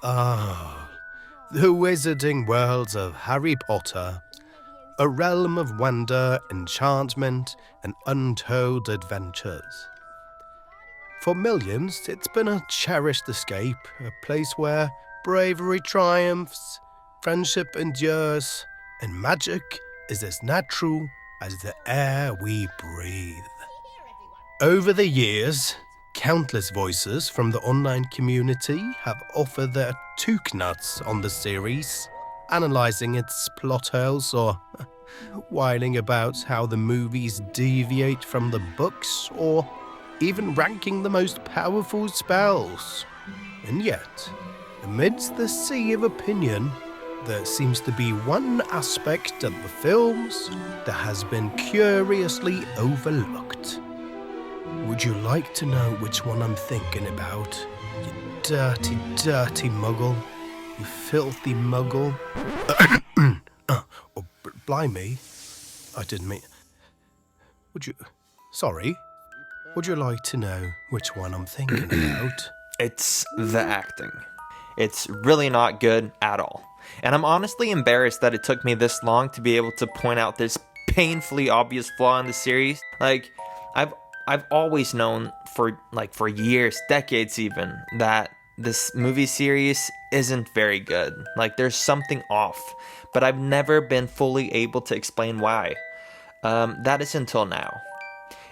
Ah, the wizarding worlds of Harry Potter, a realm of wonder, enchantment, and untold adventures. For millions, it's been a cherished escape, a place where bravery triumphs, friendship endures, and magic is as natural as the air we breathe. Over the years, countless voices from the online community have offered their took nuts on the series, analysing its plot holes or whining about how the movies deviate from the books or even ranking the most powerful spells. And yet, amidst the sea of opinion, there seems to be one aspect of the films that has been curiously overlooked. Would you like to know which one I'm thinking about? You dirty, dirty muggle. You filthy muggle. Blimey. I didn't mean... Sorry. Would you like to know which one I'm thinking about? It's the acting. It's really not good at all. And I'm honestly embarrassed that it took me this long to be able to point out this painfully obvious flaw in the series. I've always known for years, decades even, that this movie series isn't very good. There's something off, but I've never been fully able to explain why. That is until now.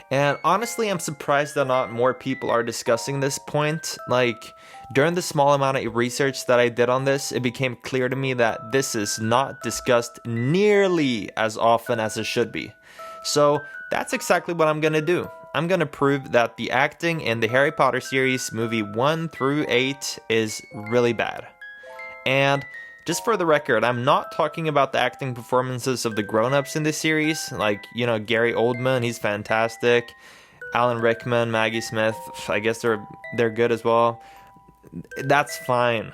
And honestly, I'm surprised that not more people are discussing this point. During the small amount of research that I did on this, it became clear to me that this is not discussed nearly as often as it should be. So that's exactly what I'm going to do. I'm going to prove that the acting in the Harry Potter series, movie 1 through 8, is really bad. And just for the record, I'm not talking about the acting performances of the grown-ups in this series. Gary Oldman, he's fantastic. Alan Rickman, Maggie Smith, I guess they're good as well. That's fine.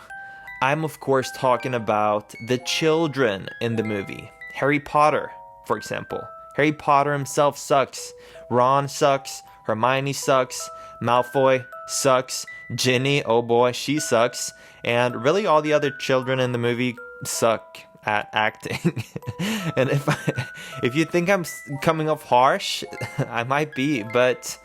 I'm of course talking about the children in the movie. Harry Potter, for example. Harry Potter himself sucks. Ron sucks. Hermione sucks. Malfoy sucks. Ginny, oh boy, she sucks. And really all the other children in the movie suck at acting. And if you think I'm coming off harsh, I might be, but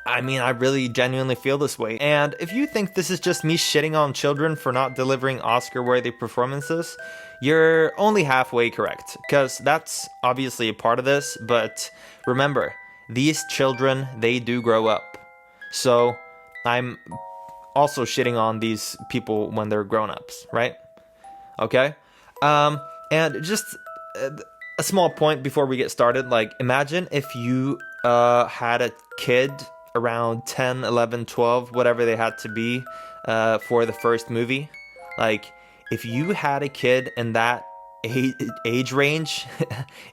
I really genuinely feel this way. And if you think this is just me shitting on children for not delivering Oscar-worthy performances, you're only halfway correct, because that's obviously a part of this, but remember, these children, they do grow up. So I'm also shitting on these people when they're grown-ups, right? Okay? And just a small point before we get started, imagine if you had a kid around 10, 11, 12, whatever they had to be for the first movie. If you had a kid in that age range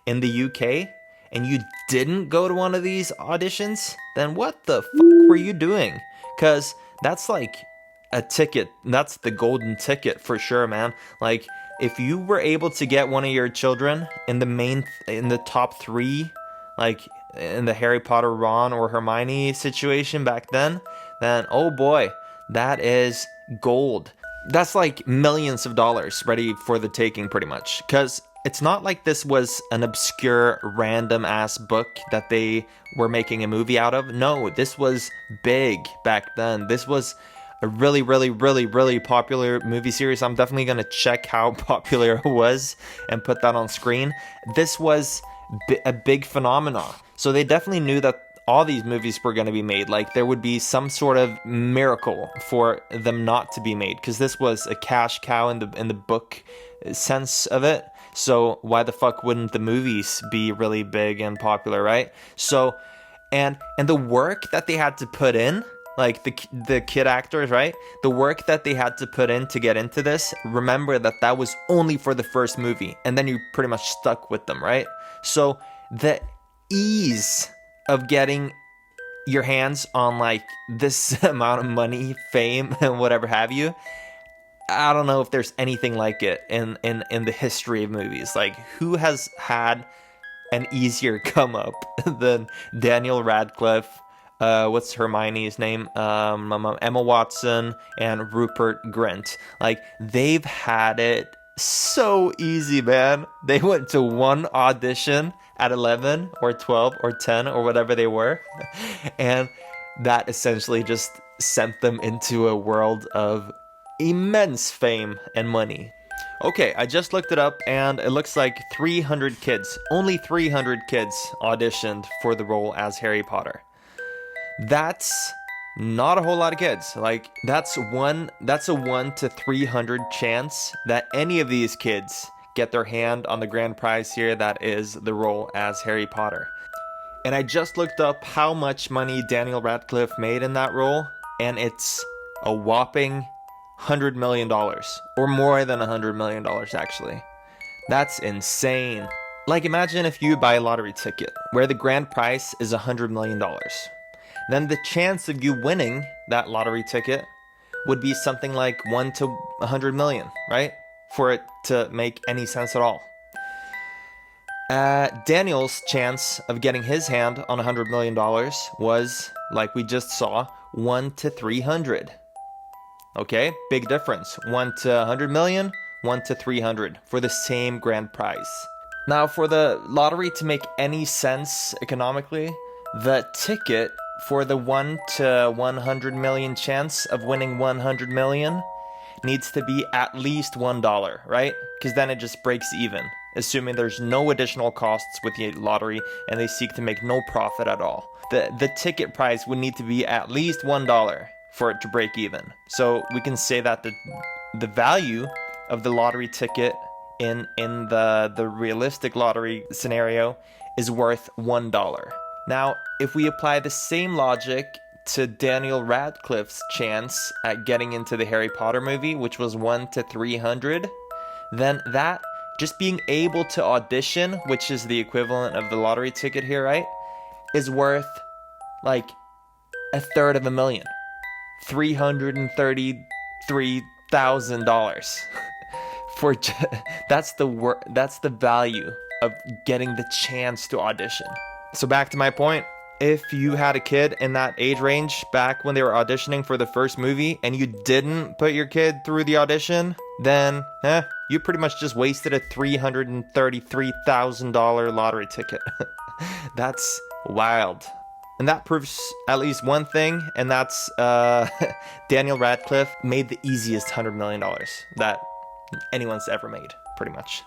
in the UK and you didn't go to one of these auditions, then what the fuck were you doing? Because that's a ticket. That's the golden ticket for sure, man. If you were able to get one of your children in the top 3, in the Harry Potter, Ron, or Hermione situation back then oh boy, that is gold. That's millions of dollars ready for the taking, pretty much. Because it's not like this was an obscure, random-ass book that they were making a movie out of. No, this was big back then. This was a really, really, really, really popular movie series. I'm definitely going to check how popular it was and put that on screen. This was a big phenomenon. So they definitely knew that all these movies were going to be made. There would be some sort of miracle for them not to be made, because this was a cash cow in the book sense of it. So why the fuck wouldn't the movies be really big and popular, right? So and the work that they had to put in, the kid actors, right? The work that they had to put in to get into this, remember that was only for the first movie, and then you pretty much stuck with them, right? So the ease of getting your hands on this amount of money, fame, and whatever have you, I don't know if there's anything like it in the history of movies. Who has had an easier come up than Daniel Radcliffe, what's Hermione's name? Emma Watson and Rupert Grint. Like, they've had it so easy, man. They went to one audition at 11 or 12 or 10 or whatever they were, and that essentially just sent them into a world of immense fame and money. Okay, I just looked it up and it looks like 300 kids, only 300 kids auditioned for the role as Harry Potter. That's not a whole lot of kids. Like, that's a 1 to 300 chance that any of these kids get their hand on the grand prize here, that is the role as Harry Potter. And I just looked up how much money Daniel Radcliffe made in that role, and it's a whopping $100 million, or more than $100 million actually. That's insane. Like, imagine if you buy a lottery ticket where the grand prize is $100 million. Then the chance of you winning that lottery ticket would be something like 1 to 100 million, right? For it to make any sense at all. Daniel's chance of getting his hand on $100 million was, like we just saw, 1 to 300. Okay, big difference. 1 to 100 million, 1 to 300 for the same grand prize. Now, for the lottery to make any sense economically, the ticket for the 1 to 100 million chance of winning 100 million needs to be at least $1, right? Because then it just breaks even, assuming there's no additional costs with the lottery and they seek to make no profit at all. The ticket price would need to be at least $1 for it to break even. So we can say that the value of the lottery ticket in the realistic lottery scenario is worth $1. Now, if we apply the same logic to Daniel Radcliffe's chance at getting into the Harry Potter movie, which was 1 to 300, then that, just being able to audition, which is the equivalent of the lottery ticket here, right, is worth like $333,000. For that's the value of getting the chance to audition. So back to my point, if you had a kid in that age range back when they were auditioning for the first movie and you didn't put your kid through the audition, then you pretty much just wasted a $333,000 lottery ticket. That's wild. And that proves at least one thing, and that's Daniel Radcliffe made the easiest $100 million that anyone's ever made, pretty much.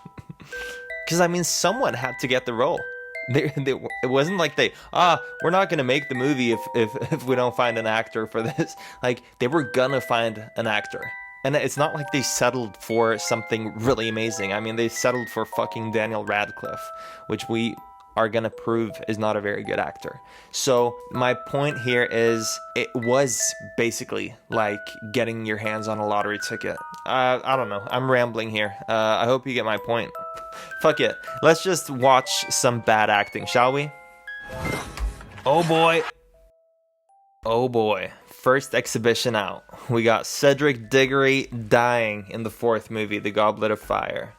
Because, I mean, someone had to get the role. It wasn't like we're not going to make the movie if we don't find an actor for this. Like, they were going to find an actor. And it's not like they settled for something really amazing. I mean, they settled for fucking Daniel Radcliffe, which we are going to prove is not a very good actor. So my point here is it was basically like getting your hands on a lottery ticket. I don't know. I'm rambling here. I hope you get my point. Fuck it. Let's just watch some bad acting, shall we? Oh boy. Oh boy. First exhibition out. We got Cedric Diggory dying in the fourth movie, The Goblet of Fire.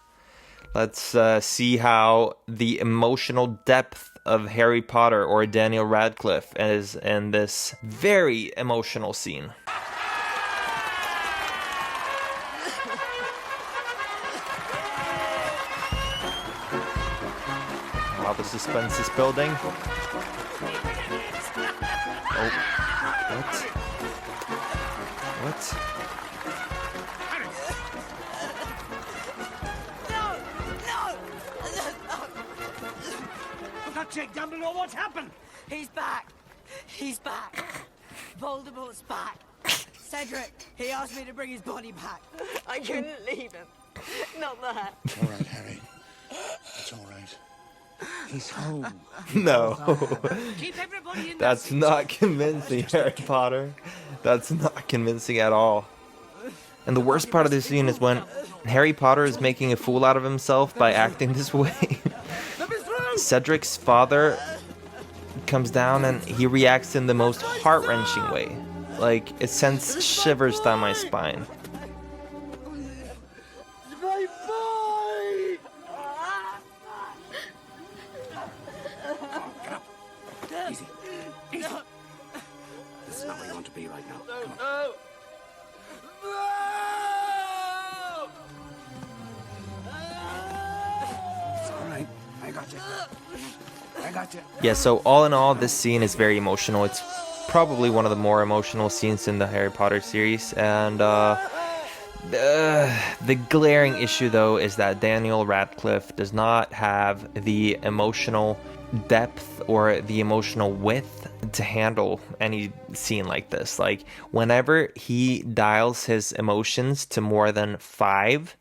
Let's see how the emotional depth of Harry Potter or Daniel Radcliffe is in this very emotional scene. Wow, the suspense is building. Oh, what? Jake Dumbledore, what's happened? He's back. He's back. Voldemort's back. Cedric, he asked me to bring his body back. I couldn't leave him. Not that. It's all right, Harry. It's all right. He's home. No. Keep everybody in That's not convincing, Harry Potter. That's not convincing at all. And the worst part of this scene is when Harry Potter is making a fool out of himself by acting this way. Cedric's father comes down and he reacts in the most heart-wrenching way. Like, it sends shivers down my spine. My boy! Get up. Easy. Easy. Yeah, so all in all, this scene is very emotional. It's probably one of the more emotional scenes in the Harry Potter series, and the glaring issue, though, is that Daniel Radcliffe does not have the emotional depth or the emotional width to handle any scene like this. Like, whenever he dials his emotions to more than 5,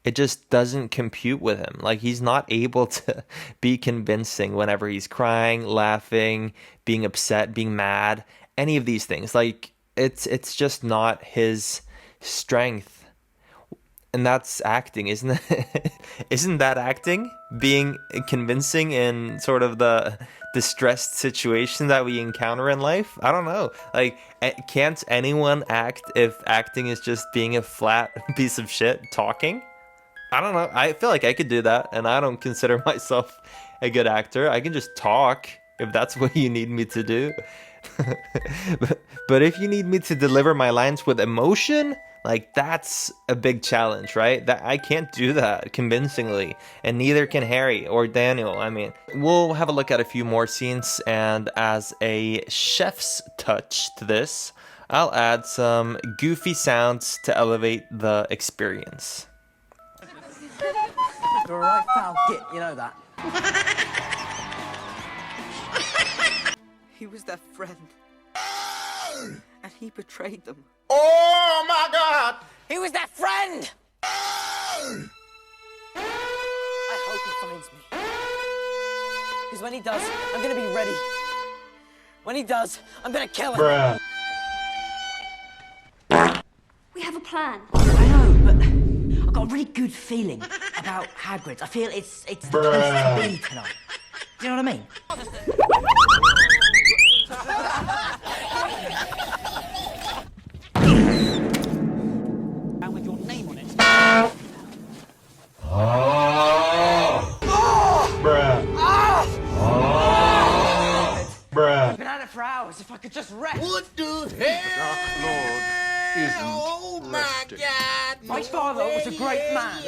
it just doesn't compute with him. Like, he's not able to be convincing whenever he's crying, laughing, being upset, being mad, any of these things. Like, it's just not his strength. And that's acting, isn't it? Isn't that acting? Being convincing in sort of the distressed situation that we encounter in life? I don't know. Like, can't anyone act if acting is just being a flat piece of shit talking? I don't know. I feel like I could do that, and I don't consider myself a good actor. I can just talk if that's what you need me to do. But if you need me to deliver my lines with emotion, like, that's a big challenge, right? That I can't do that convincingly, and neither can Harry or Daniel. I mean, we'll have a look at a few more scenes, and as a chef's touch to this, I'll add some goofy sounds to elevate the experience. You're a right foul git, you know that. He was their friend. And he betrayed them. Oh my God! He was their friend! I hope he finds me. Because when he does, I'm gonna be ready. When he does, I'm gonna kill him. Bruh. We have a plan. I know, but I've got a really good feeling about Hagrid. I feel it's the place to be tonight. Do you know what I mean? And with your name on it. Bruh. Bruh. I've been at it for hours. If I could just rest. What the hell? Oh my God! My father was a great man.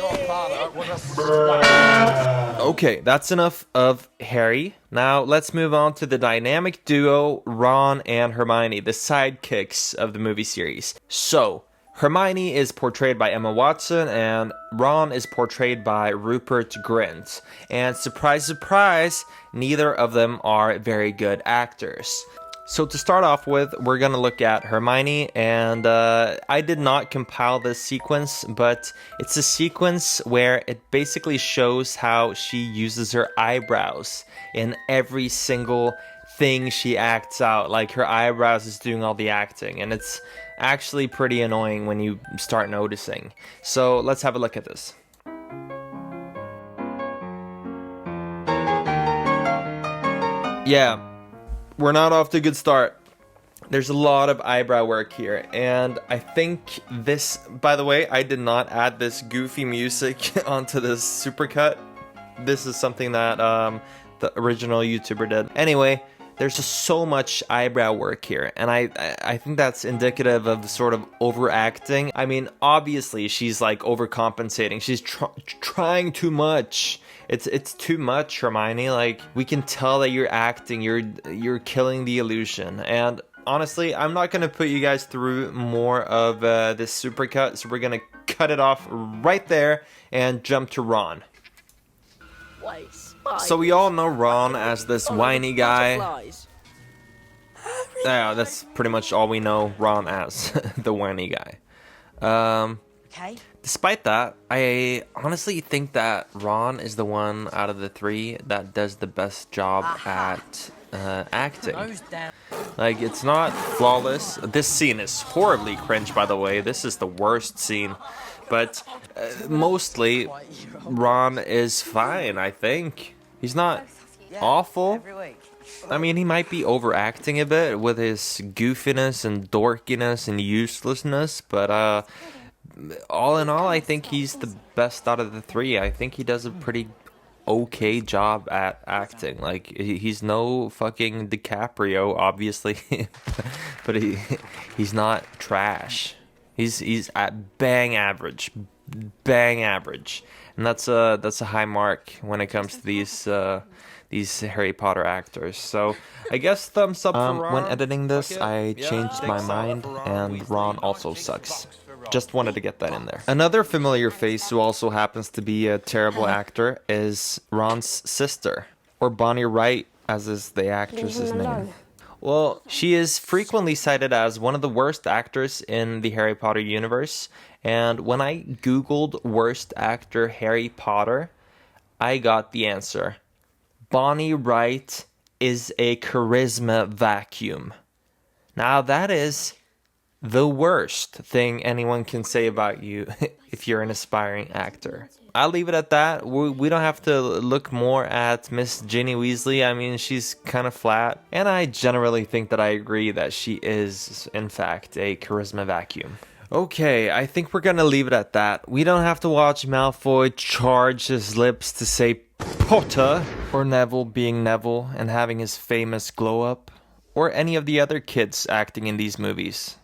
Okay, that's enough of Harry. Now let's move on to the dynamic duo Ron and Hermione, the sidekicks of the movie series. So, Hermione is portrayed by Emma Watson, and Ron is portrayed by Rupert Grint. And surprise, surprise, neither of them are very good actors. So to start off with, we're going to look at Hermione, and I did not compile this sequence, but it's a sequence where it basically shows how she uses her eyebrows in every single thing she acts out. Like, her eyebrows is doing all the acting, and it's actually pretty annoying when you start noticing. So let's have a look at this. Yeah, we're not off to a good start. There's a lot of eyebrow work here, and I think this, by the way, I did not add this goofy music onto this supercut. This is something that the original YouTuber did. Anyway, there's just so much eyebrow work here, and I think that's indicative of the sort of overacting. I mean, obviously she's like overcompensating. She's trying too much. It's too much, Hermione. Like, we can tell that you're acting. You're killing the illusion. And honestly, I'm not gonna put you guys through more of this supercut, so we're gonna cut it off right there and jump to Ron. So we all know Ron as this whiny guy. Yeah, that's pretty much all we know Ron as, the whiny guy. Okay. Despite that, I honestly think that Ron is the one out of the three that does the best job at acting. Nose down. Like, it's not flawless. This scene is horribly cringe, by the way. This is the worst scene. But mostly, Ron is fine, I think. He's not awful. Every week. I mean, he might be overacting a bit with his goofiness and dorkiness and uselessness, but all in all, I think he's the best out of the three. I think he does a pretty okay job at acting. Like, he's no fucking DiCaprio, obviously, but he's not trash. He's at bang average, and that's a high mark when it comes to these these Harry Potter actors. So I guess thumbs up for Ron. When editing this, I changed my mind, and Ron also sucks. Just wanted to get that in there. Another familiar face who also happens to be a terrible actor is Ron's sister, or Bonnie Wright, as is the actress's name. Well, she is frequently cited as one of the worst actors in the Harry Potter universe, and when I googled worst actor Harry Potter, I got the answer. Bonnie Wright is a charisma vacuum. Now that is the worst thing anyone can say about you if you're an aspiring actor. I'll leave it at that. We don't have to look more at Miss Ginny Weasley. I mean, she's kind of flat. And I generally think that I agree that she is, in fact, a charisma vacuum. Okay, I think we're gonna leave it at that. We don't have to watch Malfoy charge his lips to say Potter, or Neville being Neville and having his famous glow up, or any of the other kids acting in these movies.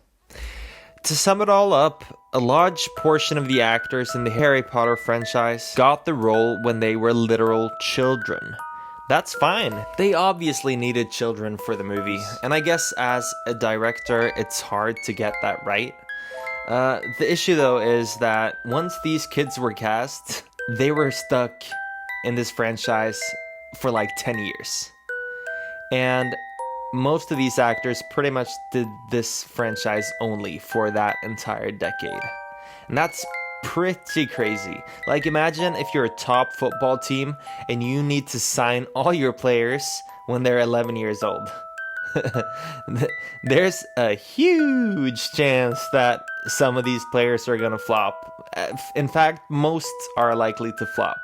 To sum it all up, a large portion of the actors in the Harry Potter franchise got the role when they were literal children. That's fine. They obviously needed children for the movie, and I guess as a director, it's hard to get that right. The issue though is that once these kids were cast, they were stuck in this franchise for like 10 years. And most of these actors pretty much did this franchise only for that entire decade. And that's pretty crazy. Like, imagine if you're a top football team and you need to sign all your players when they're 11 years old. There's a huge chance that some of these players are gonna flop. In fact, most are likely to flop.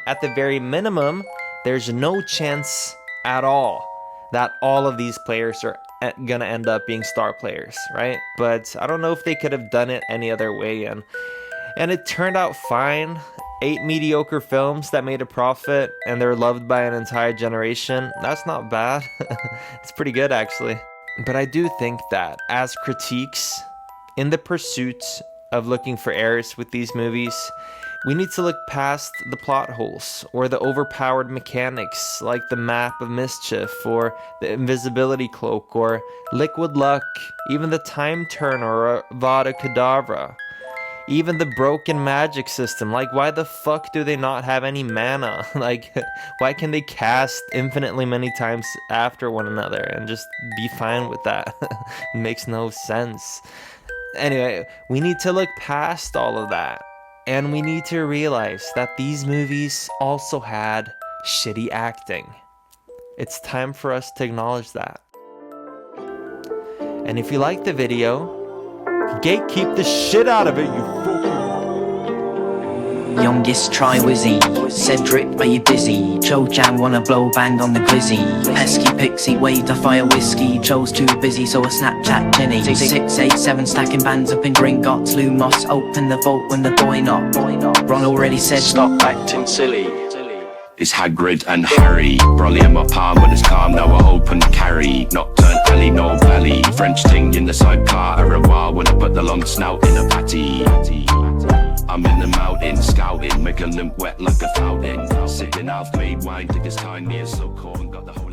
At the very minimum, there's no chance at all that all of these players are gonna end up being star players, right? But I don't know if they could have done it any other way, and it turned out fine. 8 mediocre films that made a profit, and they're loved by an entire generation. That's not bad. It's pretty good, actually. But I do think that as critiques, in the pursuit of looking for errors with these movies, we need to look past the plot holes or the overpowered mechanics like the Map of Mischief or the Invisibility Cloak or Liquid Luck, even the Time Turner or Avada Kedavra. Even the broken magic system, like why the fuck do they not have any mana? Like, why can they cast infinitely many times after one another and just be fine with that? It makes no sense. Anyway, we need to look past all of that. And we need to realize that these movies also had shitty acting. It's time for us to acknowledge that. And if you like the video, gatekeep the shit out of it, you fucking... Youngest try Wizzy, Cedric, are you busy? Cho Chang wanna blow bang on the glizzy. Pesky Pixie waved a fire whiskey. Cho's too busy, so a Snapchat Jenny. 6, 8, 7 stacking bands up in Gringotts. Lumos open the vault when the boy knocked. Ron already said stop acting silly. It's Hagrid and Harry. Brolly in my palm when it's calm, now I open carry. Nocturne alley, no valley. French ting in the sidecar, a revoir when I put the long snout in a patty. I'm in the mountain, scouting, making them wet like a fountain. Sipping half-made wine, think it's tiny, it's so cold, got the whole